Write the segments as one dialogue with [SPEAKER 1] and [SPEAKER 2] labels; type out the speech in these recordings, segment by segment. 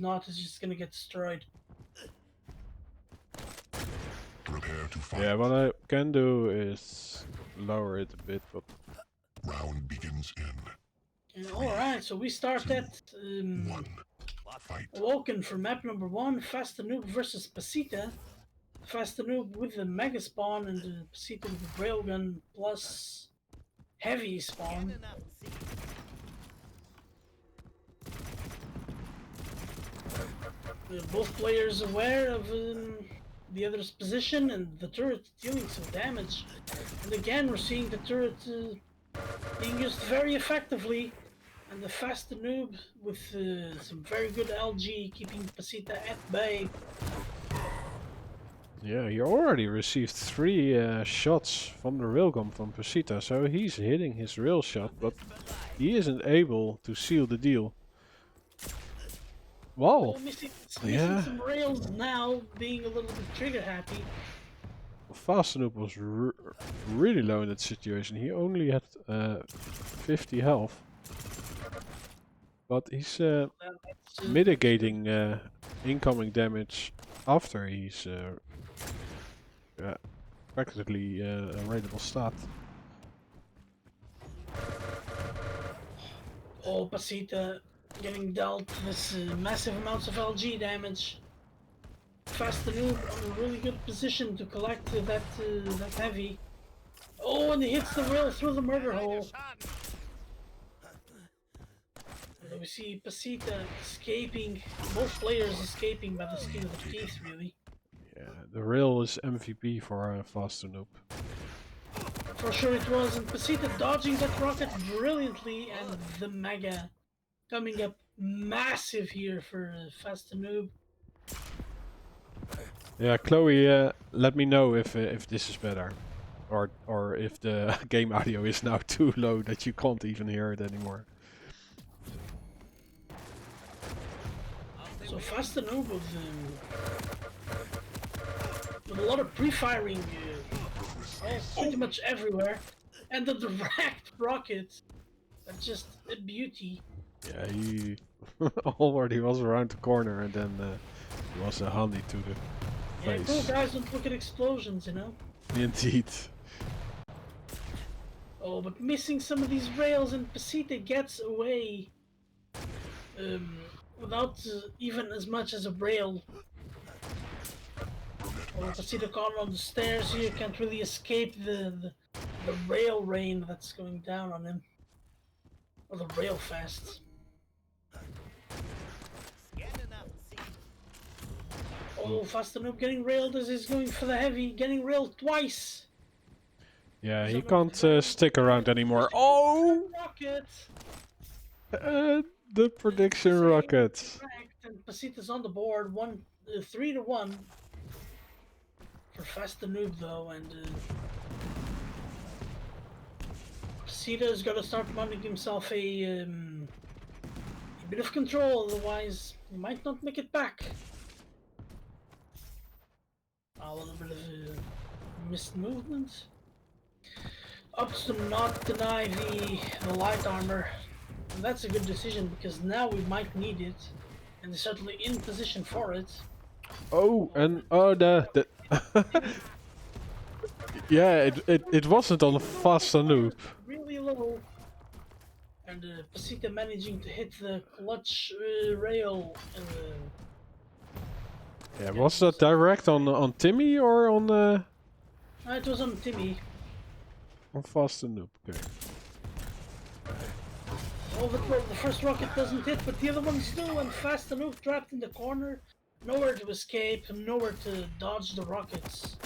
[SPEAKER 1] not, it's just gonna get destroyed.
[SPEAKER 2] Prepare to fight.
[SPEAKER 3] Yeah, what I can do is lower it a bit, but
[SPEAKER 2] Round begins in
[SPEAKER 1] Alright, so we start
[SPEAKER 2] 2,
[SPEAKER 1] at
[SPEAKER 2] 1. Fight.
[SPEAKER 1] Awoken for map number 1, Fast Noob versus Pasita. Fast Noob with the Mega Spawn and the Pasita with the Railgun plus Heavy Spawn. Both players aware of the other's position and the turret dealing some damage. And again, we're seeing the turret being used very effectively. And the Fast Noob with some very good LG keeping Pasita at bay.
[SPEAKER 3] yeah, he already received 3 shots from the railgun from Pasita, so he's hitting his rail shot, but he isn't able to seal the deal. Wow!
[SPEAKER 1] Oh, missing
[SPEAKER 3] Yeah.
[SPEAKER 1] some rails now, being a little bit trigger happy.
[SPEAKER 3] Fastenhoop was really low in that situation. He only had 50 health. But he's mitigating incoming damage after he's practically a raidable stat.
[SPEAKER 1] Oh, Pasita getting dealt with massive amounts of LG damage. Fast Noob on a really good position to collect that heavy. Oh, and he hits the rail through the murder hole. And we see Pasita escaping, both players escaping by the skin of their teeth, really.
[SPEAKER 3] Yeah, the rail is MVP for Fastenhoop.
[SPEAKER 1] For sure it was, and Pasita dodging that rocket brilliantly, and the Mega coming up massive here for Fast Noob.
[SPEAKER 3] Yeah, Chloe, let me know if this is better, or if the game audio is now too low that you can't even hear it anymore.
[SPEAKER 1] So Fast Noob with a lot of pre-firing pretty much everywhere, and the direct rocket, that's just a beauty.
[SPEAKER 3] Yeah, he already was around the corner and then he was a honey to the
[SPEAKER 1] Yeah,
[SPEAKER 3] face.
[SPEAKER 1] cool guys don't look at explosions, you know?
[SPEAKER 3] Indeed.
[SPEAKER 1] Oh, but missing some of these rails, and Pasita gets away without even as much as a rail. Oh, Pasita caught on the stairs here, can't really escape the rail rain that's going down on him. Or the rail fast. Oh, Fast Noob getting railed as he's going for the heavy, getting railed twice.
[SPEAKER 3] Yeah, he can't stick around anymore. Oh!
[SPEAKER 1] Rocket!
[SPEAKER 3] The prediction rocket.
[SPEAKER 1] And Pasita's on the board, 3-1 for Fast Noob though, and Pasita's got to start mounting himself a bit of control, otherwise he might not make it back. A little bit of missed movement. Ups to not deny the light armor. And that's a good decision because now we might need it, and they're certainly in position for it.
[SPEAKER 3] Oh, and the yeah, it wasn't on Fastenhoop.
[SPEAKER 1] Really low. And Pasita managing to hit the clutch rail.
[SPEAKER 3] Yeah, was that direct on Timmy or on
[SPEAKER 1] It was on Timmy.
[SPEAKER 3] on Fastenhoop? Okay.
[SPEAKER 1] Oh, the first rocket doesn't hit, but the other ones do, and Fast Noob trapped in the corner. Nowhere to escape, and nowhere to dodge the rockets.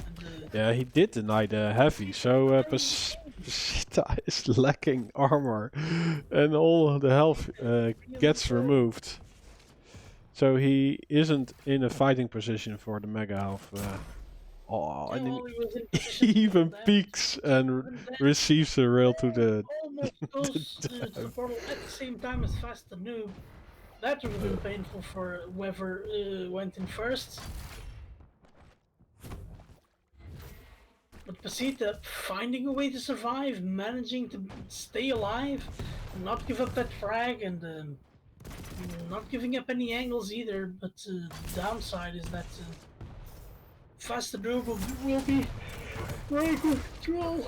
[SPEAKER 1] And,
[SPEAKER 3] Yeah, he did deny the heavy, so Pasita is lacking armor, and all the health gets removed. So he isn't in a fighting position for the mega health. And he even peeks and receives a rail to the.
[SPEAKER 1] almost goes to the portal at the same time as Fast Noob. That would have been painful for whoever went in first. But Pasita finding a way to survive, managing to stay alive, and not give up that frag, and Not giving up any angles either, but the downside is that faster noob will be very good control.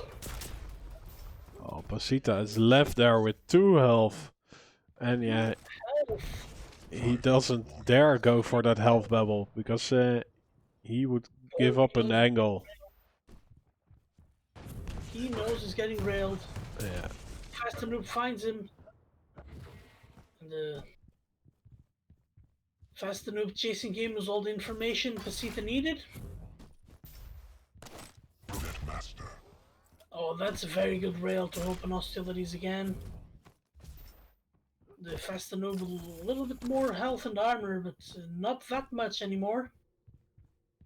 [SPEAKER 3] Oh, Pasita is left there with 2 health. And yeah, he doesn't dare go for that health bubble because he would give up an angle.
[SPEAKER 1] He knows he's getting railed.
[SPEAKER 3] Yeah.
[SPEAKER 1] Faster noob finds him. And Faster noob chasing him with all the information Pasita needed.
[SPEAKER 2] Master.
[SPEAKER 1] Oh, that's a very good rail to open hostilities again. The faster noob a little bit more health and armor, but not that much anymore.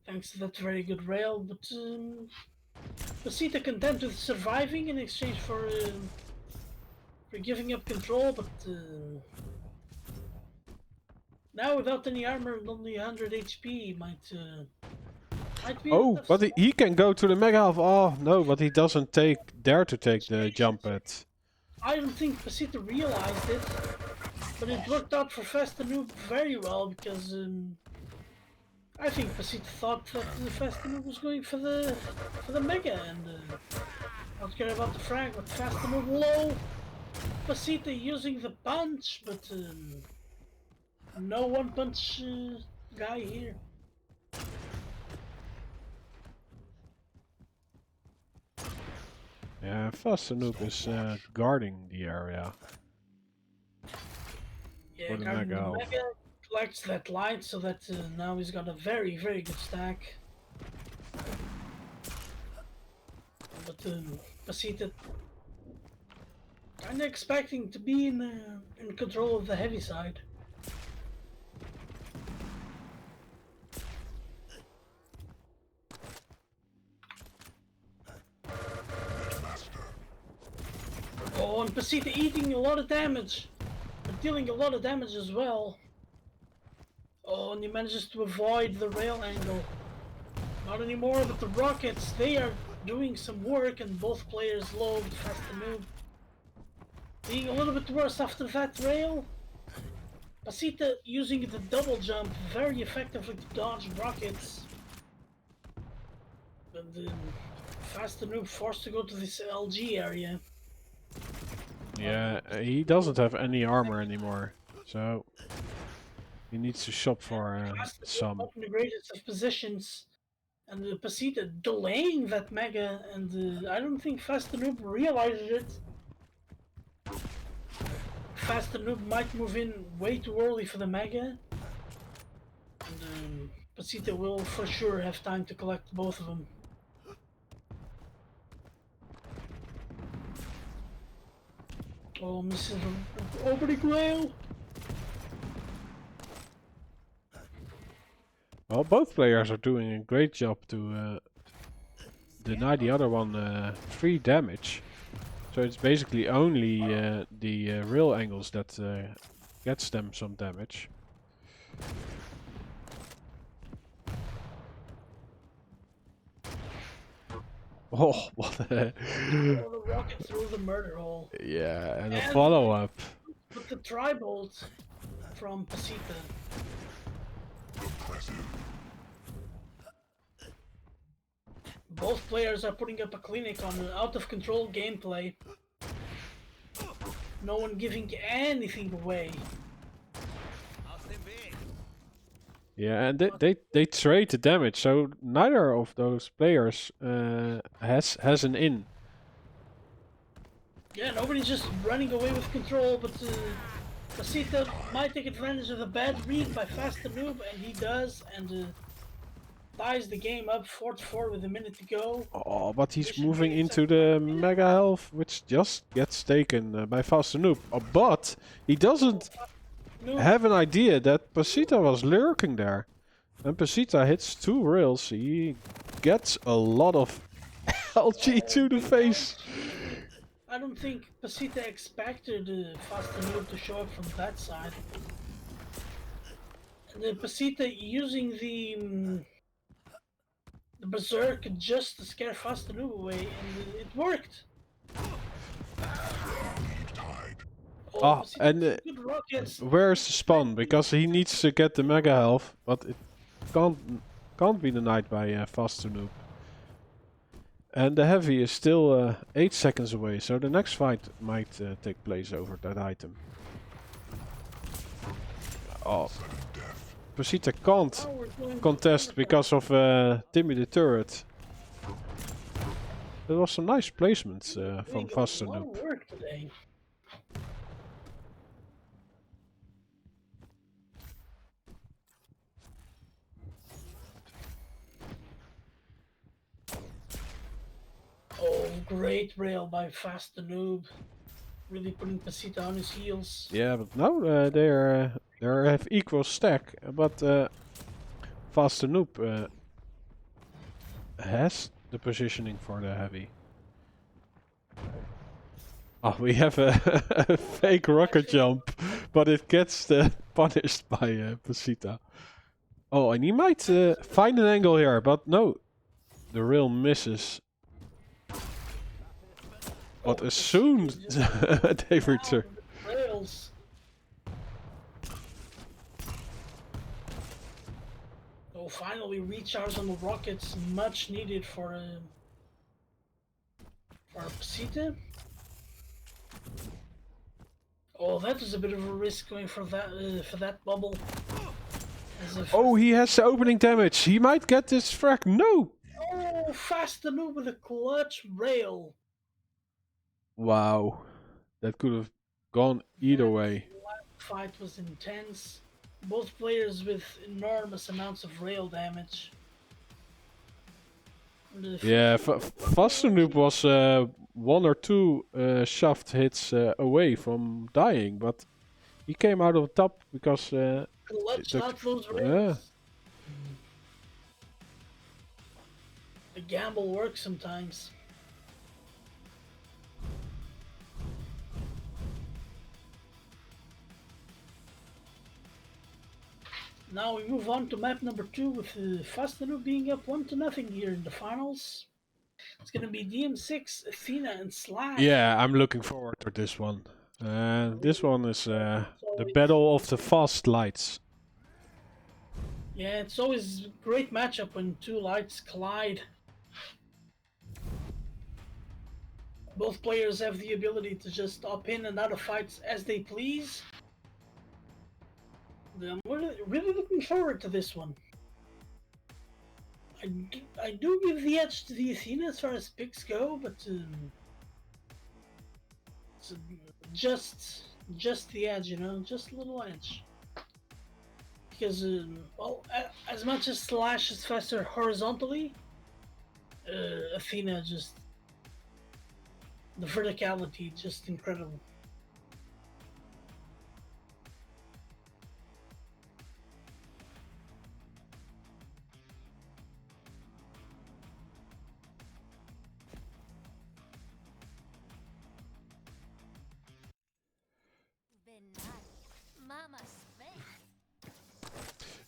[SPEAKER 1] Thanks to that very good rail, but Pasita content with surviving in exchange for giving up control, but now without any armor and only 100 HP, might be.
[SPEAKER 3] Oh, but he can go to the mega health. Oh no, but he doesn't dare to take the jump pad.
[SPEAKER 1] I don't think Pasita realized it, but it worked out for Faster Noob very well because I think Pasita thought that the Faster Noob was going for the mega and not care about the frag, but Faster Noob low. Pasita using the punch, but no one punch guy here.
[SPEAKER 3] Yeah, Faster Noob is guarding the area.
[SPEAKER 1] Yeah,
[SPEAKER 3] the
[SPEAKER 1] guarding
[SPEAKER 3] mega
[SPEAKER 1] the
[SPEAKER 3] health.
[SPEAKER 1] mega collects that light so that now he's got a very, very good stack. But Pasita kinda expecting to be in control of the heavy side. Oh, and Pasita eating a lot of damage, but dealing a lot of damage as well. Oh, and he manages to avoid the rail angle. Not anymore, but the rockets, they are doing some work, and both players low, Faster Noob being a little bit worse after that rail. Pasita using the double jump very effectively to dodge rockets. And then Faster Noob forced to go to this LG area.
[SPEAKER 3] Yeah, he doesn't have any armor anymore, so he needs to shop for some.
[SPEAKER 1] Up in the greatest of positions, and Pasita delaying that mega, and I don't think Faster Noob realizes it. Faster Noob might move in way too early for the mega, and Pasita will for sure have time to collect both of them. Oh, misses the opening rail.
[SPEAKER 3] Well, both players are doing a great job to deny the other one 3 damage. So it's basically only the rail angles that gets them some damage. Oh, what a...
[SPEAKER 1] The rocket through the murder hole.
[SPEAKER 3] Yeah, and a follow-up.
[SPEAKER 1] With the tri-bolt from Pasita. Both players are putting up a clinic on an out-of-control gameplay. No one giving anything away.
[SPEAKER 3] Yeah, and they trade the damage, so neither of those players has an in.
[SPEAKER 1] Yeah, nobody's just running away with control, but Pasita might take advantage of the bad read by Faster Noob, and he does, and ties the game up 4-4 with a minute to go.
[SPEAKER 3] Oh, but he's moving into the mega health, which just gets taken by Faster Noob. Oh, but he doesn't have an idea that Pasita was lurking there. And Pasita hits 2 rails, he gets a lot of LG to the face.
[SPEAKER 1] I don't think Pasita expected Faster Noob to show up from that side. And then Pasita using the Berserk just to scare Faster Noob away, and it worked.
[SPEAKER 3] Ah,
[SPEAKER 1] Pasita
[SPEAKER 3] and
[SPEAKER 1] with some good rockets.
[SPEAKER 3] where's the spawn? Because he needs to get the mega health, but it can't be denied by Faster Noob. And the heavy is still 8 seconds away, so the next fight might take place over that item. Oh,
[SPEAKER 2] Sudden death.
[SPEAKER 3] Pasita can't
[SPEAKER 1] Now we're going
[SPEAKER 3] contest because of Timmy the turret. There was some nice placements from
[SPEAKER 1] doing
[SPEAKER 3] Faster
[SPEAKER 1] a lot of
[SPEAKER 3] Noob.
[SPEAKER 1] work today. Oh, great rail by Fast the Noob. Really putting Pasita on his heels.
[SPEAKER 3] Yeah, but now they have equal stack, but Faster Noob has the positioning for the heavy. Oh, we have a fake rocket jump, but it gets punished by Pasita. Oh, and he might find an angle here, but no. The rail misses. But as soon they return.
[SPEAKER 1] Rails. Oh, finally recharge on the rockets, much needed for Pasita. Oh, that was a bit of a risk going for that bubble.
[SPEAKER 3] Oh, he has the opening damage. He might get this frag. No!
[SPEAKER 1] Oh, Fast the Noob with a clutch rail.
[SPEAKER 3] Wow. That could have gone either
[SPEAKER 1] That
[SPEAKER 3] way.
[SPEAKER 1] last fight was intense. Both players with enormous amounts of rail damage.
[SPEAKER 3] Yeah, Faster Noob was 1 or 2 shaft hits away from dying, but he came out of top because
[SPEAKER 1] Clutched
[SPEAKER 3] the-
[SPEAKER 1] out those
[SPEAKER 3] yeah.
[SPEAKER 1] rails. The gamble works sometimes. Now we move on to map number 2 with Fast Noob being up 1-0 here in the finals. It's gonna be DM6, Athena, and Slash.
[SPEAKER 3] Yeah, I'm looking forward to this one. This one is the battle of the fast lights.
[SPEAKER 1] Yeah, it's always a great matchup when two lights collide. Both players have the ability to just up in and out of fights as they please. I'm really looking forward to this one. I do give the edge to the Athena as far as picks go, but it's just the edge, you know, just a little edge. Because well, as much as Slash is faster horizontally, Athena just the verticality just incredible.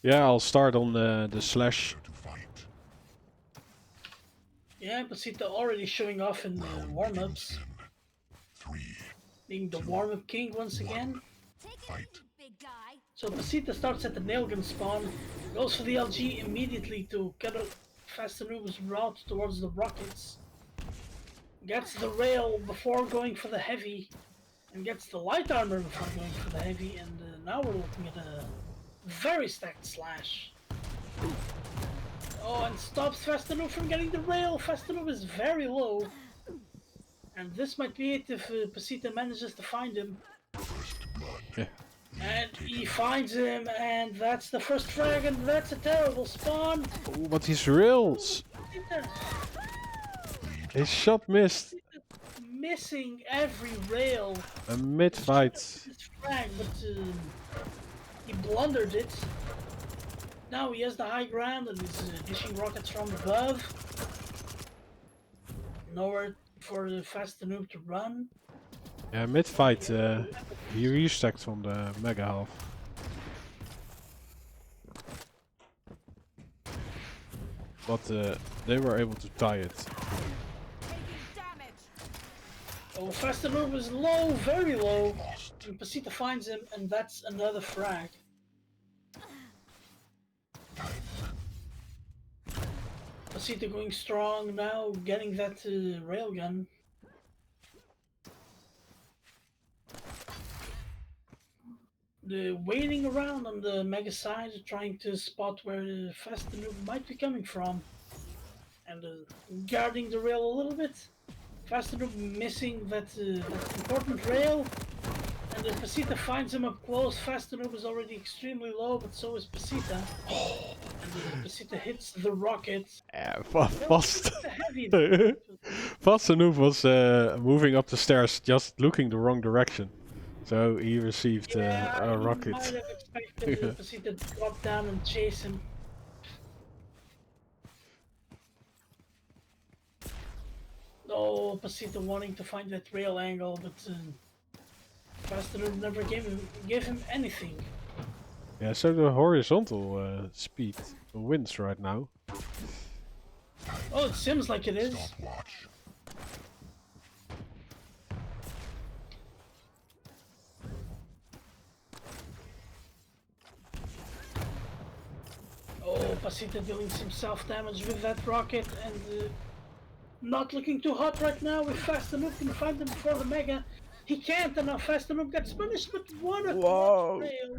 [SPEAKER 3] Yeah, I'll start on the Slash.
[SPEAKER 2] To fight.
[SPEAKER 1] Yeah, Pasita already showing off in the
[SPEAKER 2] Round
[SPEAKER 1] warm-ups,
[SPEAKER 2] begins in 3.
[SPEAKER 1] being the warm-up king once again.
[SPEAKER 2] Fight.
[SPEAKER 1] So Pasita starts at the nailgun spawn, goes for the LG immediately to cut a Fast Noob's route towards the rockets. Gets the rail before going for the heavy, and gets the light armor before going for the heavy, and now we're looking at a very stacked Slash. Oh, and stops Fast Noob from getting the rail. Fast Noob is very low. And this might be it if Pasita manages to find him.
[SPEAKER 2] First blood.
[SPEAKER 3] Yeah.
[SPEAKER 1] And he finds him, and that's the first frag, and that's a terrible spawn.
[SPEAKER 3] Oh, but his rails! His shot missed.
[SPEAKER 1] Missing every rail.
[SPEAKER 3] A mid-fight.
[SPEAKER 1] His frag, but he blundered it. Now he has the high ground and is dishing rockets from above. Nowhere for the Fast Noob to run.
[SPEAKER 3] Yeah, mid-fight he restacked from the mega half. But they were able to tie it.
[SPEAKER 1] Oh, Faster Noob is low, very low. And Pasita finds him, and that's another frag. Pasita going strong now, getting that railgun. The waiting around on the mega side, trying to spot where the Faster Noob might be coming from. And guarding the rail a little bit. Faster Noob missing that important rail. And then Pasita finds him up close. Faster Noob is already extremely low, but so is Pasita. And Pasita hits the rocket.
[SPEAKER 3] Yeah,
[SPEAKER 1] Heavy.
[SPEAKER 3] Faster Noob was moving up the stairs, just looking the wrong direction. So he received a rocket.
[SPEAKER 1] Might have expected Pasita to drop down and chase him. Oh, Pasita wanting to find that rail angle, but Faster Noob never gave him anything.
[SPEAKER 3] Yeah, so the horizontal speed wins right now.
[SPEAKER 1] Oh, it seems like it is.
[SPEAKER 2] Stopwatch.
[SPEAKER 1] Oh, Pasita dealing some self-damage with that rocket and not looking too hot right now. If Faster Noob can find him before the Mega, he can't, and now Faster Noob gets punished, but what a
[SPEAKER 3] Whoa.
[SPEAKER 1] clutch fail.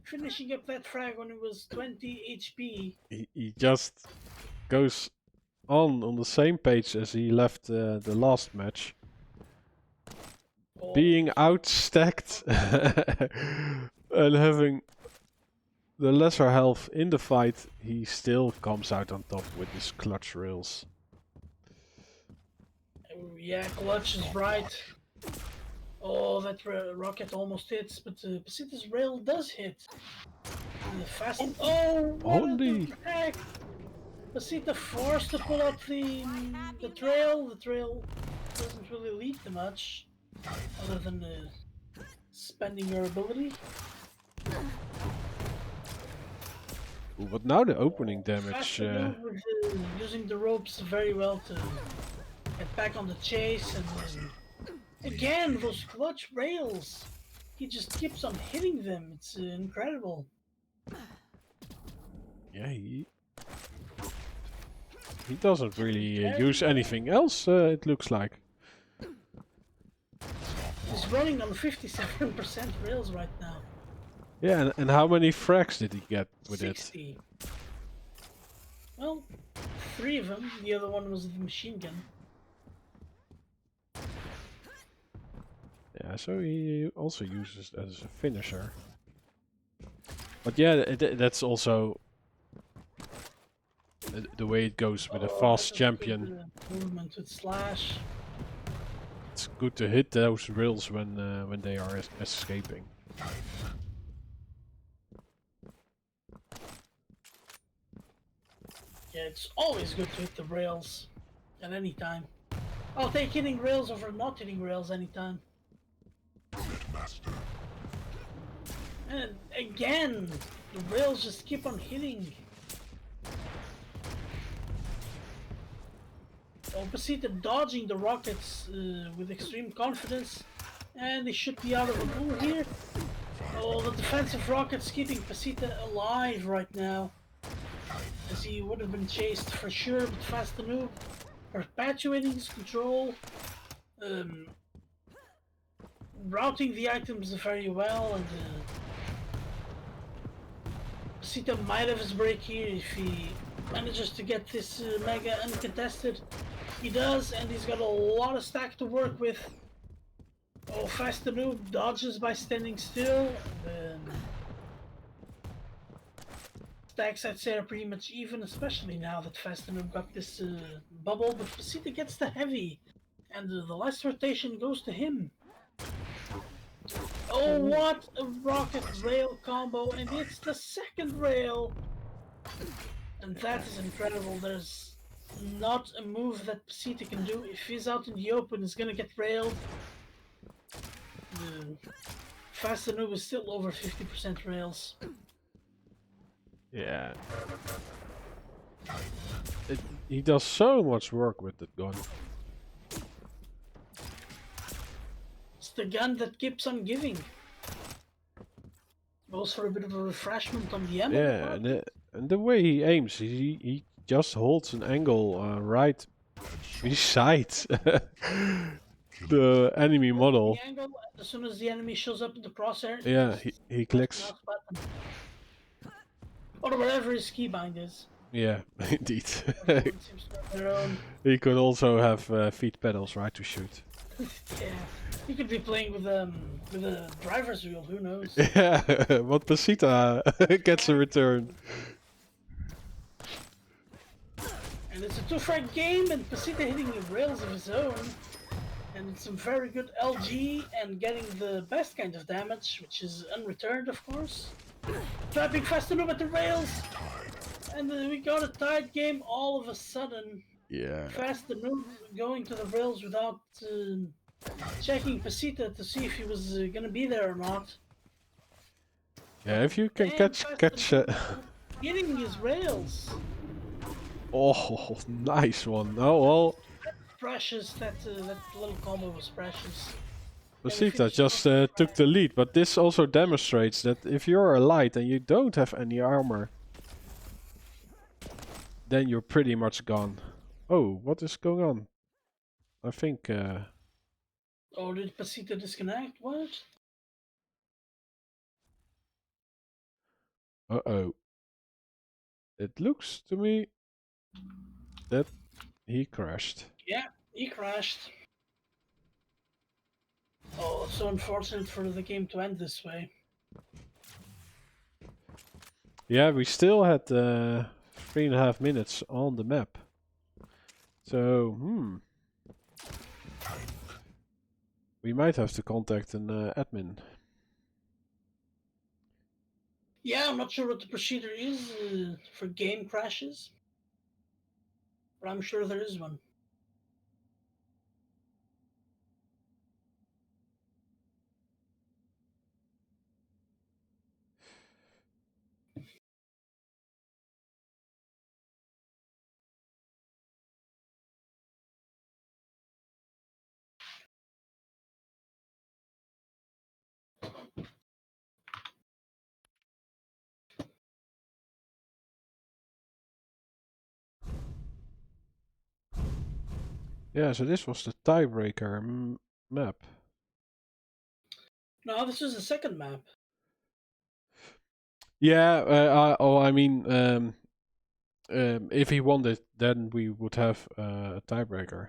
[SPEAKER 1] Finishing up that frag when it was 20 HP.
[SPEAKER 3] He just goes on the same page as he left the last match.
[SPEAKER 1] Oh,
[SPEAKER 3] Being outstacked and having the lesser health in the fight, he still comes out on top with his clutch rails.
[SPEAKER 1] yeah, clutch is right. Oh, that rocket almost hits, but Pasita's rail does hit. Oh, what
[SPEAKER 3] Only.
[SPEAKER 1] the heck! Pasita forced to pull up the trail. The trail doesn't really lead to much, other than spending your ability.
[SPEAKER 3] Ooh, but now the opening damage.
[SPEAKER 1] Faster Noob with, using the ropes very well to get back on the chase, and again those clutch rails. He just keeps on hitting them. It's incredible.
[SPEAKER 3] Yeah, he doesn't really use anything else. It looks like.
[SPEAKER 1] He's running on 57% rails right now.
[SPEAKER 3] Yeah, and how many frags did he get with
[SPEAKER 1] 60. Well, 3 of them. The other one was the machine gun.
[SPEAKER 3] Yeah, so he also uses it as a finisher. But yeah, that's also the way it goes with a fast champion.
[SPEAKER 1] Movement with slash.
[SPEAKER 3] It's good to hit those rails when they are escaping.
[SPEAKER 1] Yeah, it's always good to hit the rails at any time. I'll take hitting rails over not hitting rails anytime.
[SPEAKER 2] Master.
[SPEAKER 1] And again, the rails just keep on hitting. Pasita dodging the rockets with extreme confidence, and they should be out of the blue here. Oh, the defensive rockets keeping Pasita alive right now, as he would have been chased for sure, but Faster Noob perpetuating his control, routing the items very well, and Pasita might have his break here if he manages to get this Mega uncontested. He does, and he's got a lot of stack to work with. Oh, Faster Noob dodges by standing still. Stacks, I'd say, are pretty much even, especially now that Faster Noob got this bubble, but Pasita gets the heavy, and the last rotation goes to him. Oh, what a rocket rail combo, and it's the second rail! And that is incredible. There's not a move that Pasita can do. If he's out in the open, he's gonna get railed. Faster Noob is still over 50% rails.
[SPEAKER 3] Yeah. He does so much work with that gun.
[SPEAKER 1] the gun that keeps on giving. Goes for a bit of a refreshment on the ammo.
[SPEAKER 3] Yeah, and the way he aims, he just holds an angle right beside the enemy model.
[SPEAKER 1] The angle, as soon as the enemy shows up in the crosshair,
[SPEAKER 3] Yeah,
[SPEAKER 1] just
[SPEAKER 3] he
[SPEAKER 1] press the
[SPEAKER 3] clicks.
[SPEAKER 1] mouse button. Or whatever his keybind is.
[SPEAKER 3] Yeah, indeed.
[SPEAKER 1] Everyone seems to have their own.
[SPEAKER 3] He could also have feet pedals, right, to shoot.
[SPEAKER 1] Yeah, he could be playing with a driver's wheel. Who knows?
[SPEAKER 3] Yeah, but Pasita gets a return.
[SPEAKER 1] And it's a two-frag game, and Pasita hitting the rails of his own. And it's some very good LG and getting the best kind of damage, which is unreturned, of course. Trapping fast enough at the rails, and we got a tied game all of a sudden.
[SPEAKER 3] Yeah.
[SPEAKER 1] Fast enough going to the rails without checking Pasita to see if he was gonna be there or not.
[SPEAKER 3] Yeah, if you can
[SPEAKER 1] And
[SPEAKER 3] catch
[SPEAKER 1] fast enough hitting his rails.
[SPEAKER 3] Oh, nice one. Oh well,
[SPEAKER 1] Precious, that little combo was precious.
[SPEAKER 3] Pasita just took the lead, but this also demonstrates that if you're a light and you don't have any armor, then you're pretty much gone. Oh, what is going on? I think
[SPEAKER 1] Oh, did Pasita disconnect? What?
[SPEAKER 3] uh-oh. It looks to me that he crashed.
[SPEAKER 1] Yeah, he crashed. Oh, so unfortunate for the game to end this way.
[SPEAKER 3] Yeah, we still had 3.5 minutes on the map. So, we might have to contact an admin.
[SPEAKER 1] Yeah, I'm not sure what the procedure is for game crashes, but I'm sure there is one.
[SPEAKER 3] Yeah, so this was the tiebreaker map.
[SPEAKER 1] No, this is the second map.
[SPEAKER 3] Yeah, I mean, if he won it, then we would have a tiebreaker.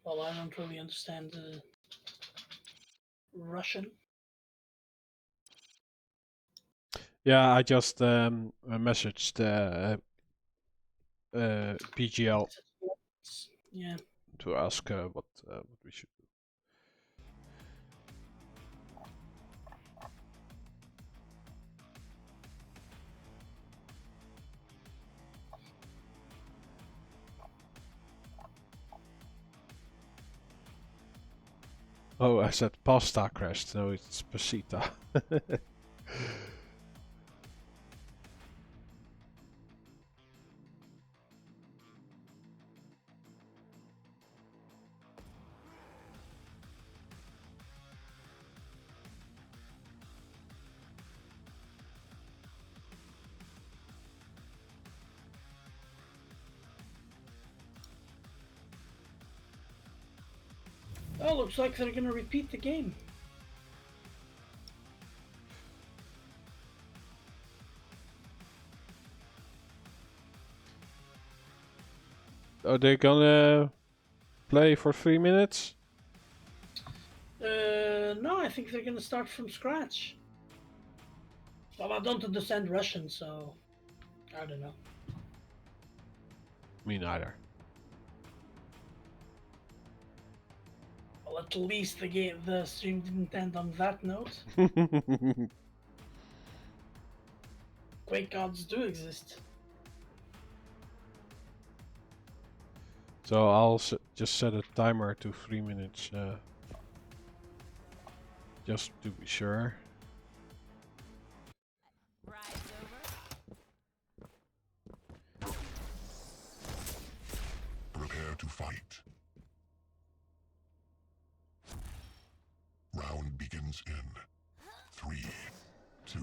[SPEAKER 1] Well, I don't really understand Russian.
[SPEAKER 3] Yeah, I just messaged PGL
[SPEAKER 1] Yeah.
[SPEAKER 3] to ask what we should do. Oh, I said pasta crashed. No, it's Pasita.
[SPEAKER 1] Oh, looks like they're gonna repeat the game.
[SPEAKER 3] Are they gonna play for 3 minutes?
[SPEAKER 1] No, I think they're gonna start from scratch. Well, I don't understand Russian, so I don't know.
[SPEAKER 3] Me neither.
[SPEAKER 1] Well, at least the stream didn't end on that note. Quake gods do exist.
[SPEAKER 3] So I'll just set a timer to 3 minutes, just to be sure.
[SPEAKER 2] Prepare to fight. Round begins in 3, 2,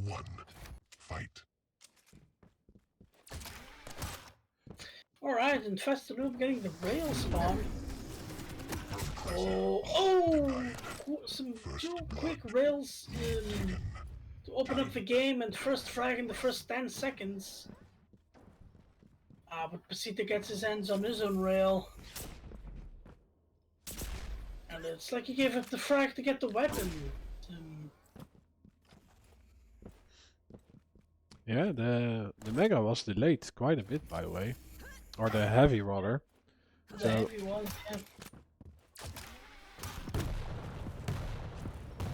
[SPEAKER 2] 1. Fight.
[SPEAKER 1] Alright, and Fast Loop getting the rail spawn.
[SPEAKER 2] Impressive.
[SPEAKER 1] Some
[SPEAKER 2] First
[SPEAKER 1] two
[SPEAKER 2] blood.
[SPEAKER 1] quick rails
[SPEAKER 2] Taken.
[SPEAKER 1] to open up the game and first frag in the first 10 seconds. But Pasita gets his hands on his own rail. And it's like he gave up the frag to get the weapon.
[SPEAKER 3] Yeah, the Mega was delayed quite a bit, by the way. Or the Heavy, rather.
[SPEAKER 1] The heavy one, yeah.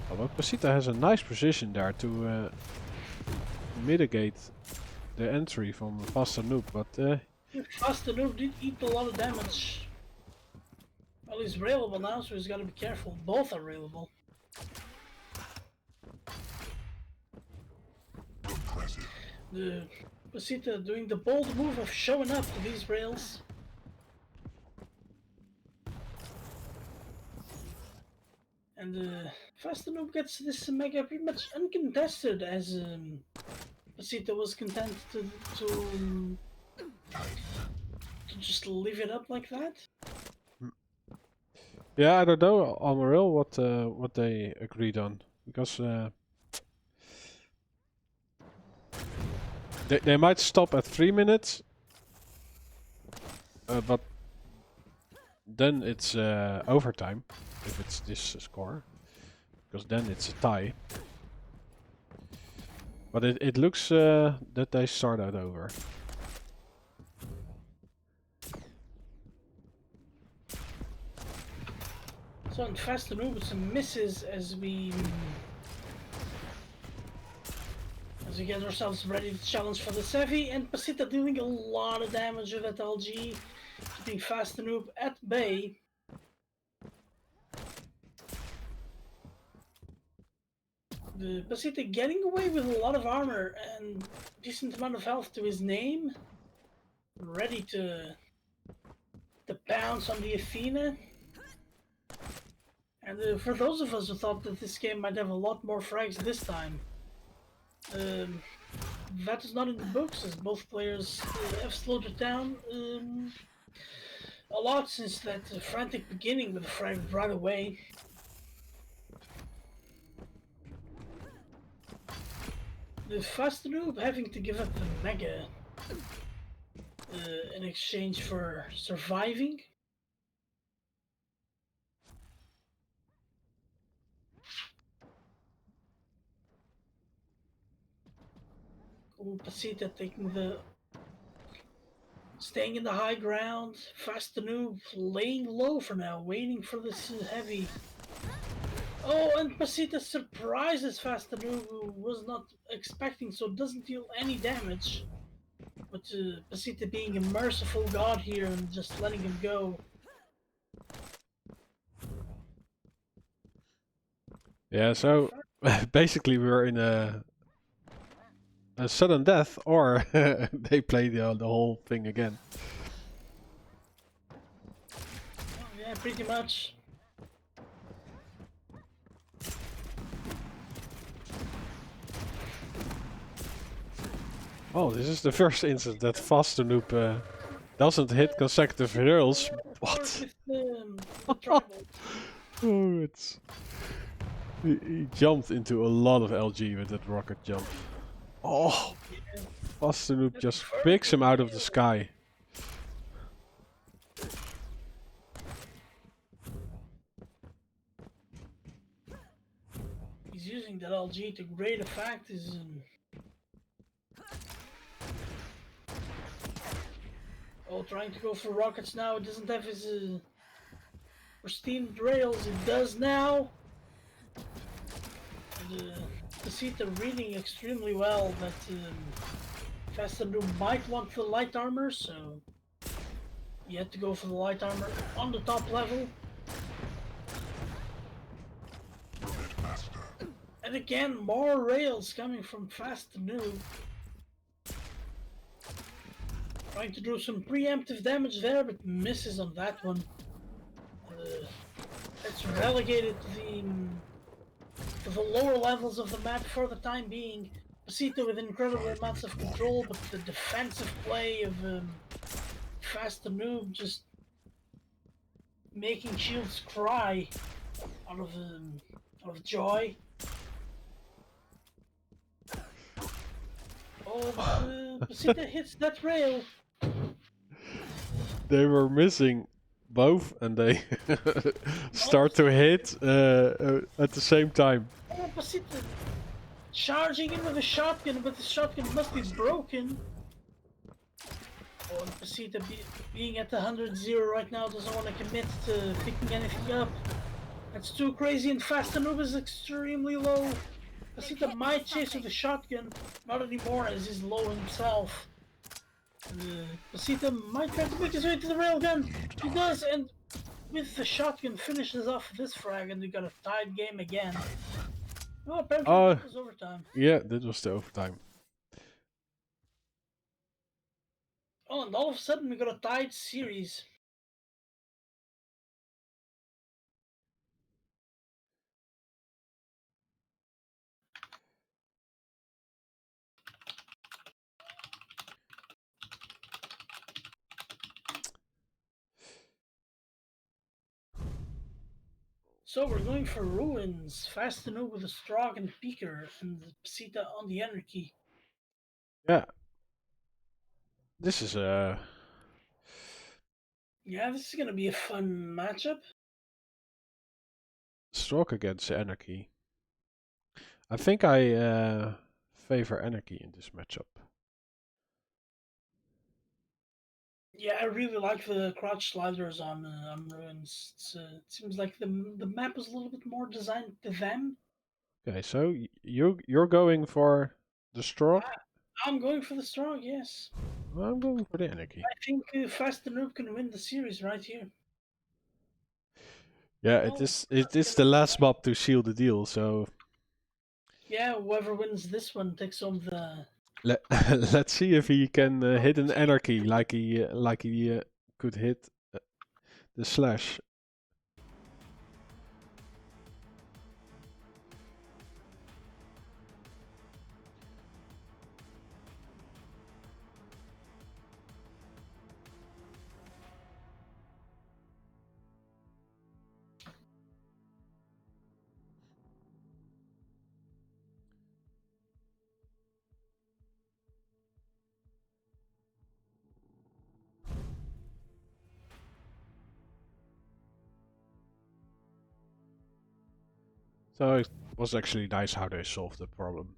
[SPEAKER 3] But Pasita has a nice position there to mitigate the entry from Faster Noob, but
[SPEAKER 1] Fast Loop did eat a lot of damage. Well, he's railable now, so he's gotta be careful. Both are railable.
[SPEAKER 2] Impressive.
[SPEAKER 1] The Pasita doing the bold move of showing up to these rails. And Fast Noob gets this Mega pretty much uncontested, as Pasita was content to just leave it up like that.
[SPEAKER 3] yeah, I don't know, Amaryl, what they agreed on, because they might stop at 3 minutes, but then it's overtime if it's this score, because then it's a tie. But it looks that they start out over.
[SPEAKER 1] So in Fast Noob, with some misses as we get ourselves ready to challenge for the Sevi, and Pasita dealing a lot of damage with that LG, keeping Fast Noob at bay. The Pasita getting away with a lot of armor and decent amount of health to his name, ready to pounce on the Athena. And for those of us who thought that this game might have a lot more frags this time, that is not in the books, as both players have slowed it down a lot since that frantic beginning with the frag right away. The Fast Noob having to give up the Mega in exchange for surviving. Pasita taking staying in the high ground. Fast Noob laying low for now, waiting for this heavy. Oh, and Pasita surprises Fast Noob, who was not expecting, so doesn't deal any damage. But Pasita being a merciful god here and just letting him go.
[SPEAKER 3] Yeah, so basically we're in a sudden death, or they play the whole thing again.
[SPEAKER 1] Oh, yeah, pretty much.
[SPEAKER 3] Oh, this is the first instance that Faster Noob doesn't hit consecutive rails. What?
[SPEAKER 1] With the tribal.
[SPEAKER 3] Oh, it's... He jumped into a lot of LG with that rocket jump. Oh! Faster Noob just picks him out of the sky.
[SPEAKER 1] He's using that LG to great effect. Oh, trying to go for rockets now. It doesn't have his pristine rails. It does now. And Pasita reading extremely well that Fast Noob might want the light armor, so You had to go for the light armor on the top level.
[SPEAKER 2] Unit master.
[SPEAKER 1] And again, more rails coming from Fast Noob. Trying to do some preemptive damage there, but misses on that one. It's relegated to the lower levels of the map for the time being. Pasita with incredible amounts of control, but the defensive play of Fast Noob just making shields cry out of joy. Oh, Pasita hits that rail.
[SPEAKER 3] They were missing both, and they start to hit at the same time.
[SPEAKER 1] Oh, Pasita charging in with a shotgun, but the shotgun must be broken. Oh, and Pasita being at the 100-0 right now doesn't want to commit to picking anything up. That's too crazy, and Fast Noob is extremely low. Pasita might chase with a shotgun, not anymore as he's low himself. Pasita might try to make his way to the railgun. He does, and with the shotgun finishes off this frag, and we got a tied game again. Oh, apparently that was overtime.
[SPEAKER 3] Yeah, that was the overtime.
[SPEAKER 1] Oh, and all of a sudden we got a tied series. So we're going for ruins. Fast Noob with a Strog and Peaker, and Pasita on the Anarchy.
[SPEAKER 3] Yeah. This is
[SPEAKER 1] Yeah, this is gonna be a fun matchup.
[SPEAKER 3] Stroke against Anarchy. I think I favor Anarchy in this matchup.
[SPEAKER 1] Yeah, I really like the crouch sliders on ruins. It seems like the map is a little bit more designed to them.
[SPEAKER 3] Okay, so you're going for the Stroke?
[SPEAKER 1] I'm going for the Strog, yes.
[SPEAKER 3] I'm going for the Anarchy.
[SPEAKER 1] I think Fast Noob can win the series right here.
[SPEAKER 3] Yeah,
[SPEAKER 1] Oh,
[SPEAKER 3] it is the last mob to seal the deal, so
[SPEAKER 1] yeah, whoever wins this one takes home the.
[SPEAKER 3] let's see if he can hit an Anarchy like he could hit the Slash. So it was actually nice how they solved the problem.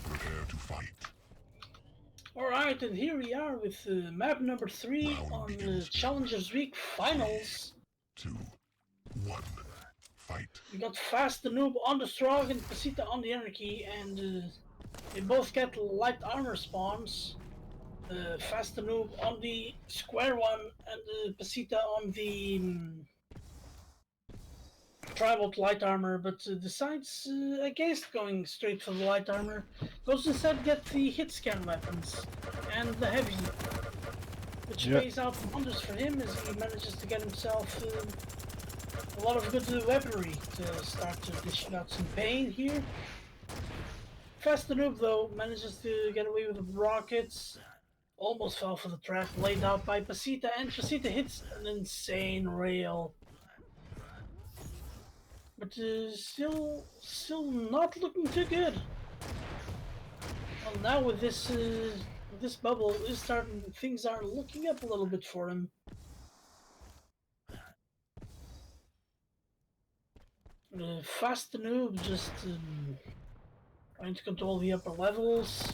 [SPEAKER 2] Prepare to fight.
[SPEAKER 1] Alright, and here we are with map number 3 on Challengers Week Finals.
[SPEAKER 2] 2, 1, fight.
[SPEAKER 1] We got Fast the Noob on the Strog and Pasita on the Anarchy, and they both get light armor spawns. Fast the Noob on the square one, and Pasita on the tribal light armor, but decides against going straight for the light armor. Goes instead get the hit scan weapons and the heavy, which pays out wonders for him as he manages to get himself a lot of good weaponry to start to dish out some pain here. Fast the Noob, though, manages to get away with the rockets. Almost fell for the trap laid out by Pasita, and Pasita hits an insane rail. But still not looking too good. Well, now with this bubble is starting, things are looking up a little bit for him. Fast the Noob just trying to control the upper levels.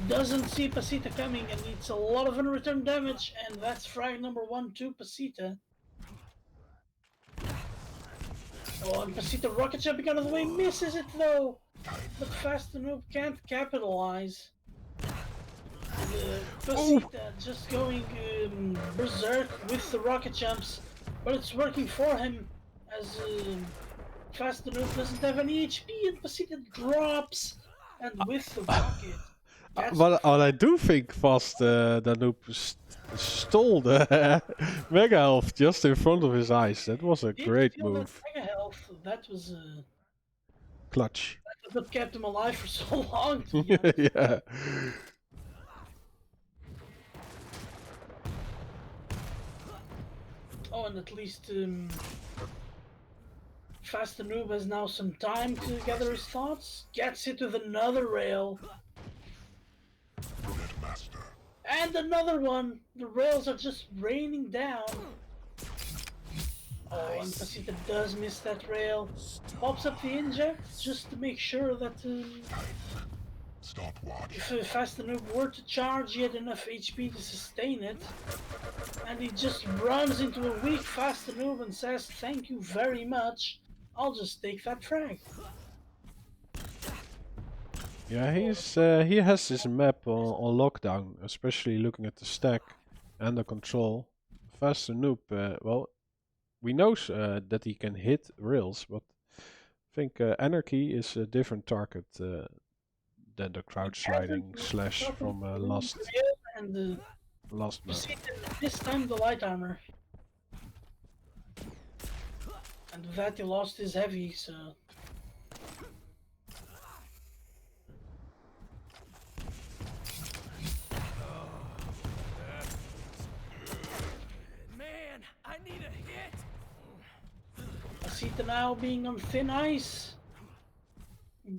[SPEAKER 1] Doesn't see Pasita coming and needs a lot of in-return damage, and that's frag number 1 to Pasita. Oh, and Pasita rocket jumping out of the way, misses it though! But Fast the Noob can't capitalize. Pasita just going berserk with the rocket jumps, but it's working for him as Fast the Noob doesn't have any HP and Pasita drops, and with the rocket.
[SPEAKER 3] But I do think Fast Danube stole the Mega Health just in front of his eyes. That was a great move.
[SPEAKER 1] That Mega Health, that was
[SPEAKER 3] Clutch.
[SPEAKER 1] that's what kept him alive for so long. To be honest.
[SPEAKER 3] Yeah.
[SPEAKER 1] Oh, and at least Fast the Noob has now some time to gather his thoughts. Gets hit with another rail.
[SPEAKER 2] Master.
[SPEAKER 1] And another one! The rails are just raining down. Oh, and Pasita does miss that rail. Pops up the inject just to make sure that
[SPEAKER 2] Stopwatch.
[SPEAKER 1] if Fast the Noob were to charge, he had enough HP to sustain it. And he just runs into a weak Fast the Noob and says, "Thank you very much. I'll just take that frag."
[SPEAKER 3] Yeah, he has his map on lockdown, especially looking at the stack and the control. Fast Noob, well, we know that he can hit rails, but I think Anarchy is a different target than the crouch sliding slash from last map.
[SPEAKER 1] This time the light armor. And with that he lost his heavy, so...
[SPEAKER 4] Man, I need a hit.
[SPEAKER 1] Pasita now being on thin ice.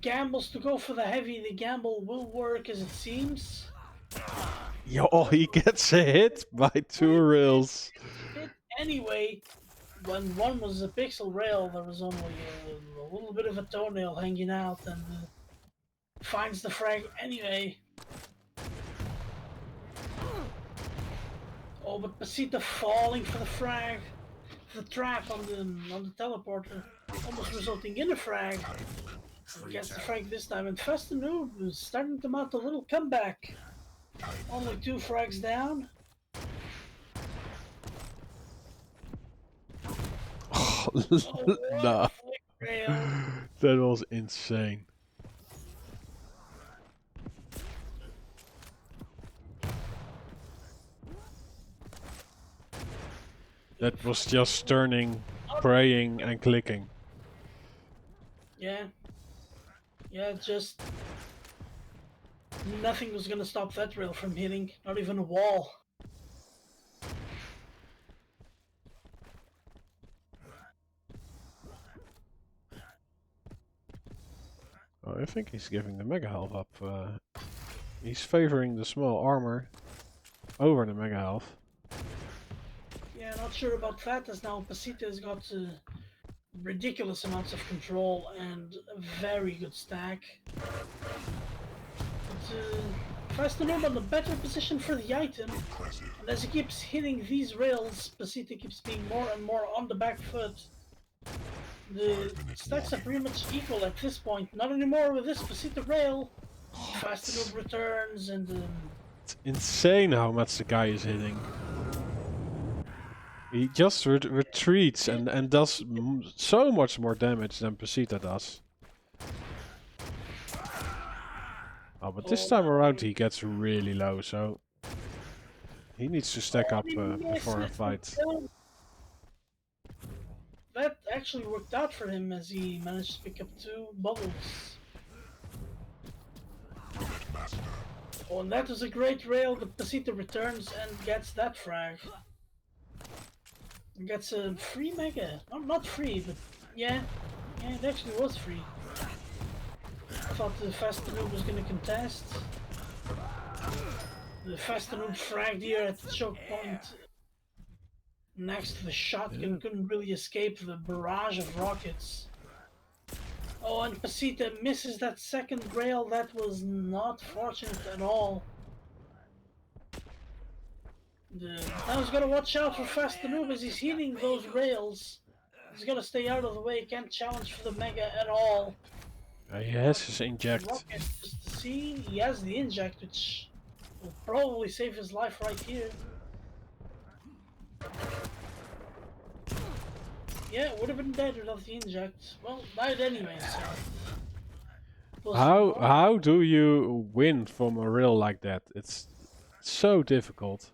[SPEAKER 1] Gambles to go for the heavy. The gamble will work as it seems.
[SPEAKER 3] Yo, he gets a hit by 2 rails.
[SPEAKER 1] Hit anyway. When one was a pixel rail, there was only a little bit of a toenail hanging out, and finds the frag anyway. Oh, but Pasita falling for the frag, the trap on the teleporter, almost resulting in a frag. Gets the frag this time, and Fast the Noob is starting to mount a little comeback. Only 2 frags down.
[SPEAKER 3] Nah, that was insane. That was just turning, praying, and clicking.
[SPEAKER 1] Yeah. Yeah, just... nothing was gonna stop that rail from hitting, not even a wall.
[SPEAKER 3] Oh, I think he's giving the Mega Health up. He's favoring the small armor over the Mega Health.
[SPEAKER 1] Yeah, not sure about that, as now Pasita has got ridiculous amounts of control and a very good stack. But Fast Noob on the better position for the item, and as he keeps hitting these rails, Pasita keeps being more and more on the back foot. The stacks are pretty much equal at this point, not anymore with this Pasita rail. Fast Noob returns and...
[SPEAKER 3] It's insane how much the guy is hitting. He just retreats and does so much more damage than Pasita does. Oh, but this time around he gets really low, so he needs to stack up before a fight.
[SPEAKER 1] That actually worked out for him as he managed to pick up 2 bubbles.
[SPEAKER 2] master.
[SPEAKER 1] Oh, and that was a great rail, but Pasita returns and gets that frag. And gets a free mega. Not free, but yeah, it actually was free. I thought the Fastanoob was gonna contest. The Fastanoob fragged here at the choke point next to the shotgun, couldn't really escape the barrage of rockets. Oh, and Pasita misses that second rail. That was not fortunate at all. Now he's gotta watch out for Fastanoob as he's hitting those rails. He's gotta stay out of the way, can't challenge for the mega at all.
[SPEAKER 3] He has his inject.
[SPEAKER 1] Rocket, just to see, he has the inject, which will probably save his life right here. Yeah, it would have been better without the inject. Well, died anyway, so.
[SPEAKER 3] How do you win from a rail like that? It's so difficult.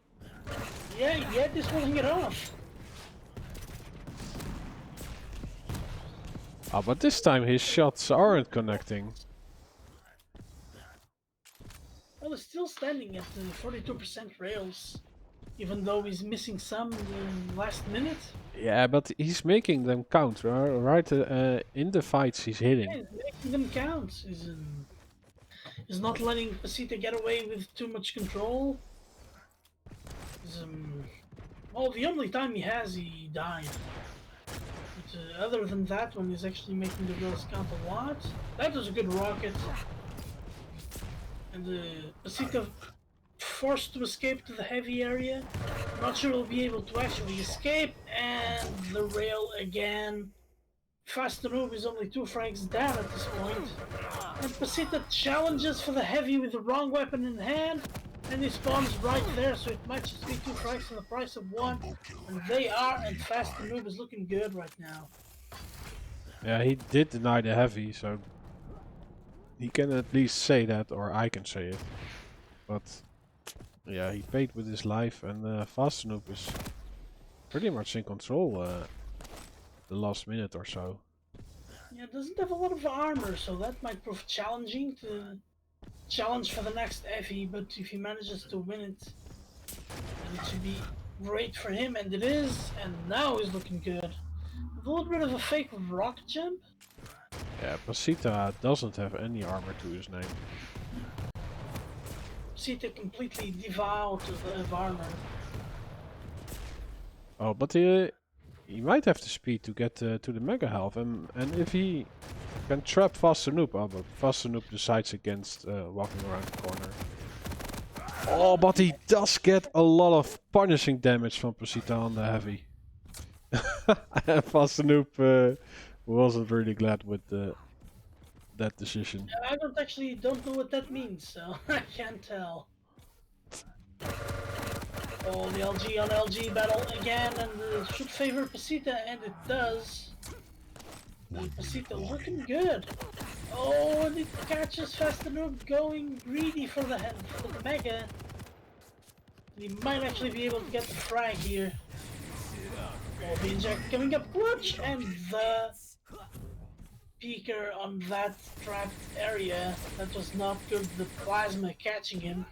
[SPEAKER 1] Yeah, just holding it off.
[SPEAKER 3] Ah, but this time his shots aren't connecting.
[SPEAKER 1] Well, he's still standing at the 42% rails, even though he's missing some in the last minute.
[SPEAKER 3] Yeah, but he's making them count, right? In the fights he's hitting.
[SPEAKER 1] Yeah, he's making them count. He's not letting Pasita get away with too much control. Well, the only time he has, he died. But, other than that, when he's actually making the rails count a lot, that was a good rocket. And Pasita forced to escape to the heavy area. Not sure he'll be able to actually escape, and the rail again. Fastanoob is only 2 frags down at this point. And Pasita challenges for the heavy with the wrong weapon in hand, and he spawns right there, so it might just be 2 frags for the price of 1. And they are, and Fastanoob is looking good right now.
[SPEAKER 3] Yeah, he did deny the heavy, so he can at least say that, or I can say it. But yeah, he paid with his life, and Fastanoob is pretty much in control the last minute or so.
[SPEAKER 1] Yeah, doesn't have a lot of armor, so that might prove challenging to challenge for the next heavy, but if he manages to win it, then it should be great for him, and it is, and now he's looking good. With a little bit of a fake rock jump.
[SPEAKER 3] Yeah, Pasita doesn't have any armor to his name.
[SPEAKER 1] Pasita completely devoid of armor.
[SPEAKER 3] Oh, but he might have the speed to get to the mega health, and if he can trap Fastanoob, but Fastanoob decides against walking around the corner. Oh, but he does get a lot of punishing damage from Pasita on the heavy. Fastanoob wasn't really glad with that decision.
[SPEAKER 1] I don't know what that means, so I can't tell. Oh, the LG on LG battle again, and it should favor Pasita, and it does. And Pasita looking good. Oh, and it catches Fastanoob going greedy for the mega. He might actually be able to get the frag here. Oh, the inject coming up clutch, and the peeker on that trapped area. That was not good. The plasma catching him.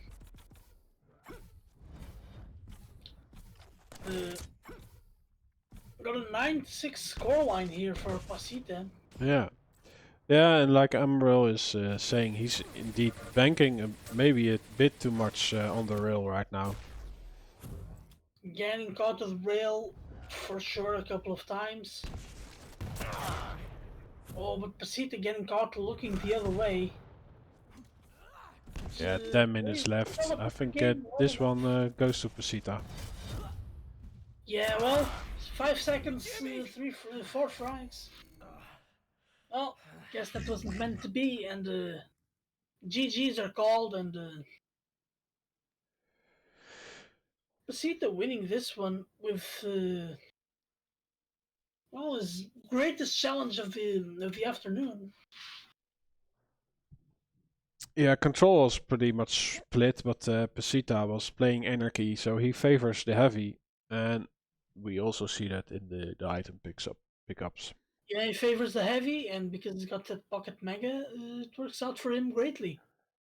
[SPEAKER 1] Got a 9-6 scoreline here for Pasita.
[SPEAKER 3] Yeah. Yeah, and like Amril is saying, he's indeed banking maybe a bit too much on the rail right now.
[SPEAKER 1] Getting caught with rail for sure a couple of times. Oh, but Pasita getting caught looking the other way.
[SPEAKER 3] Yeah, 10 minutes left. I think this one goes to Pasita.
[SPEAKER 1] Yeah, well, 5 seconds, 4 frags. Well, guess that wasn't meant to be, and GGs are called, and Pasita winning this one with well, his greatest challenge of the afternoon.
[SPEAKER 3] Yeah, control was pretty much split, but Pasita was playing Anarchy, so he favors the heavy, and we also see that in the item pickups.
[SPEAKER 1] Yeah, he favors the heavy, and because he's got that pocket mega, it works out for him greatly.